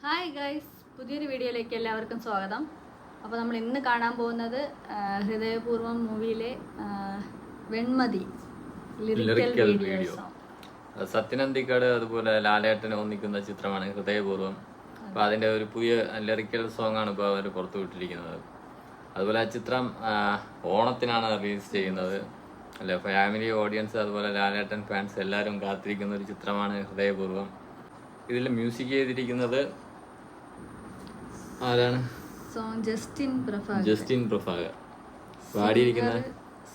Hi guys, പുതിയൊരു വീഡിയോയിലേക്ക് എല്ലാവർക്കും സ്വാഗതം. അപ്പോൾ നമ്മൾ ഇന്ന് കാണാൻ പോകുന്നത് ഹൃദയപൂർവ്വം മൂവിയിലെ വെൺമതി ലിറിക്കൽ വീഡിയോ. സത്യൻ അന്തിക്കാട് അതുപോലെ ലാലേട്ടനെ ഒന്നിക്കുന്ന ചിത്രമാണ് ഹൃദയപൂർവ്വം. അപ്പോൾ അതിൻ്റെ ഒരു പുതിയ ലിറിക്കൽ സോങ് ആണ് ഇപ്പോൾ അവർ പുറത്തു വിട്ടിരിക്കുന്നത്. അതുപോലെ ആ ചിത്രം ഓണത്തിനാണ് റിലീസ് ചെയ്യുന്നത്. അല്ലെ, ഫാമിലി ഓഡിയൻസ് അതുപോലെ ലാലേട്ടൻ ഫാൻസ് എല്ലാവരും കാത്തിരിക്കുന്ന ഒരു ചിത്രമാണ് ഹൃദയപൂർവ്വം. ഇതിൽ മ്യൂസിക് ചെയ്തിരിക്കുന്നത് ആരാണ്? ജസ്റ്റിൻ പ്രഭാകർ. പാടിയിരിക്കുന്നത്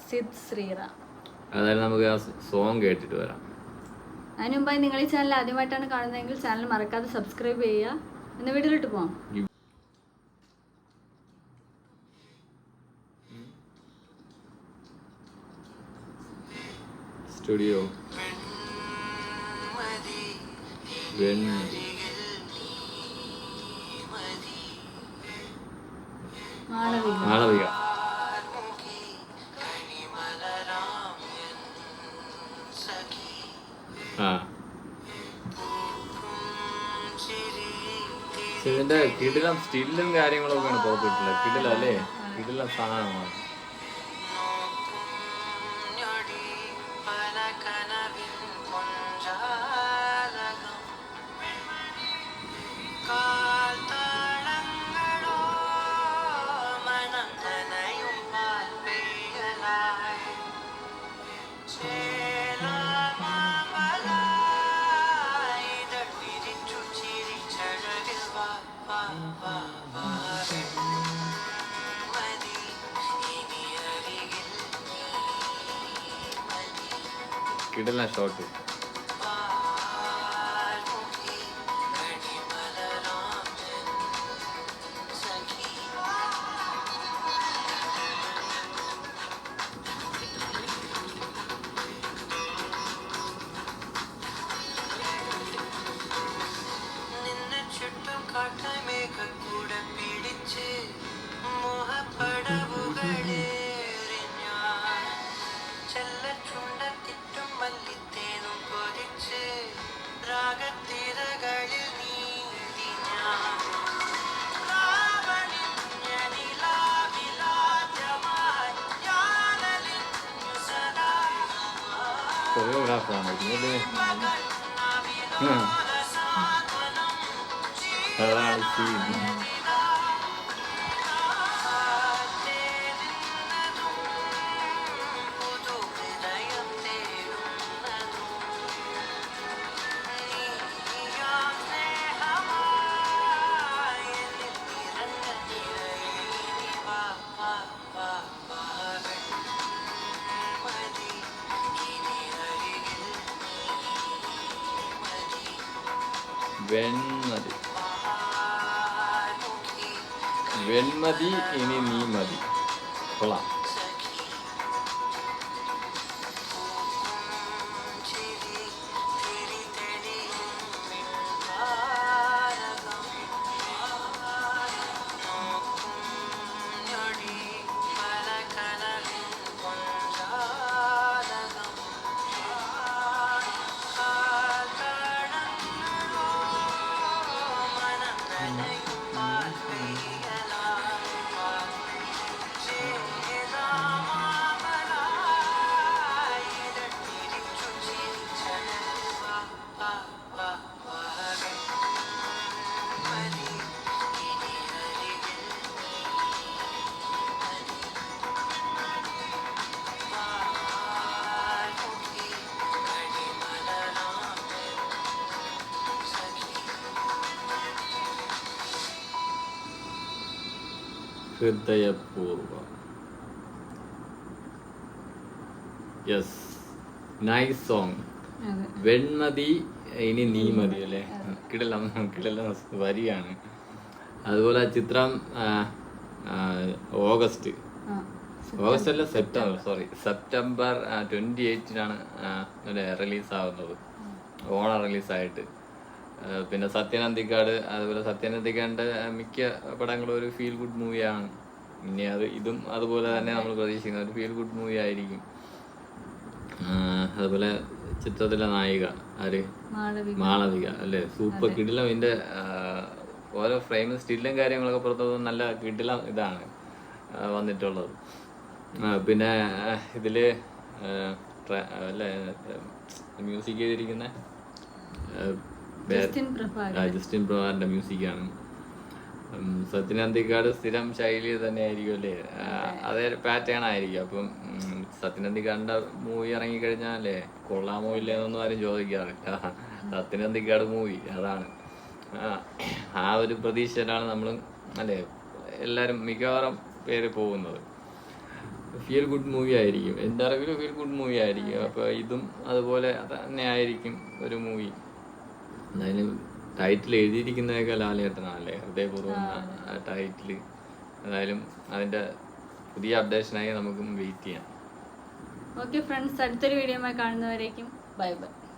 സിദ് ശ്രീറാം. അതായത് നമുക്ക് ആ സോങ് കേട്ടിട്ട് വരാം. അതിന് മുമ്പായി നിങ്ങൾ ഈ ചാനൽ ആദ്യമായിട്ടാണ് കാണുന്നതെങ്കിൽ ചാനൽ മറക്കാതെ സബ്സ്ക്രൈബ് ചെയ്യുക. എന്ന വീഡിയോയിലോട്ട് പോകാം. സ്റ്റുഡിയോ മാളവിക. ഇതിന്റെ കിടിലം സ്റ്റില്ലും കാര്യങ്ങളൊക്കെയാണ് പുറത്തിട്ടുള്ളത്. കിടിലല്ലേ, കിടിലം സാധനമാണ്. കിടല ഷോട്ട്. കൊറിയോഗ്രാഫറാണ് ഇതില്. വെൺമതി ഇനി നീ മതി. കൊള്ളാം. ഹൃദയപൂർവ്വം. Yes, nice song. വെൺമതി ഇനി നീ മതി അല്ലേ. കിടല വരിയാണ്. അതുപോലെ ചിത്രം ഓഗസ്റ്റ് അല്ല സെപ്റ്റംബർ 28-നാണ് റിലീസാവുന്നത്, ഓണം റിലീസായിട്ട്. പിന്നെ സത്യൻ അന്തിക്കാട്, അതുപോലെ സത്യൻ അന്തിക്കാടിൻ്റെ മിക്ക പടങ്ങളും ഒരു ഫീൽ ഗുഡ് മൂവിയാണ്. ഇനി ഇതും അതുപോലെ തന്നെ നമ്മൾ പ്രതീക്ഷിക്കുന്ന ഒരു ഫീൽ ഗുഡ് മൂവി ആയിരിക്കും. അതുപോലെ ചിത്രത്തിലെ നായിക ആര്? മാളവിക അല്ലേ. സൂപ്പർ കിടിലം. ഇതിൻ്റെ ഓരോ ഫ്രെയിമും സ്റ്റില്ലും കാര്യങ്ങളൊക്കെ പുറത്തു നല്ല കിടിലം ഇതാണ് വന്നിട്ടുള്ളത്. പിന്നെ ഇതില് അല്ലേ മ്യൂസിക് ചെയ്തിരിക്കുന്ന ജസ്റ്റിൻ പ്രഭാകറിന്റെ മ്യൂസിക്കാണ്. സത്യൻ അന്തിക്കാട് സ്ഥിരം ശൈലി തന്നെ ആയിരിക്കും അല്ലേ, അതേ പാറ്റേൺ ആയിരിക്കും. അപ്പം സത്യൻ അന്തിക്കാടിന്റെ മൂവി ഇറങ്ങിക്കഴിഞ്ഞാലേ കൊള്ളാമോ ഇല്ലെന്നൊന്നും ആരും ചോദിക്കാറില്ല. സത്യൻ അന്തിക്കാട് മൂവി അതാണ്, ആ ഒരു പ്രതീക്ഷയിലാണ് നമ്മൾ അല്ലേ എല്ലാരും മിക്കവാറും പേര് പോകുന്നത്. ഫീൽ ഗുഡ് മൂവി ആയിരിക്കും, എൻ്റെ അറിവിൽ ഫീൽ ഗുഡ് മൂവി ആയിരിക്കും. അപ്പൊ ഇതും അതുപോലെ തന്നെ ആയിരിക്കും ഒരു മൂവി. എന്തായാലും ടൈറ്റിൽ എഴുതിയിരിക്കുന്നതൊക്കെ ലാലേട്ടനാണല്ലേ, ഹൃദയപൂർവ്വം ടൈറ്റില്. എന്തായാലും അതിന്റെ പുതിയ അപ്ഡേഷനായി നമുക്കും വെയിറ്റ് ചെയ്യാം. ഓക്കെ ഫ്രണ്ട്സ്, അടുത്തൊരു വീഡിയോയുമായി കാണുന്നവരേക്കും ബൈ ബൈ.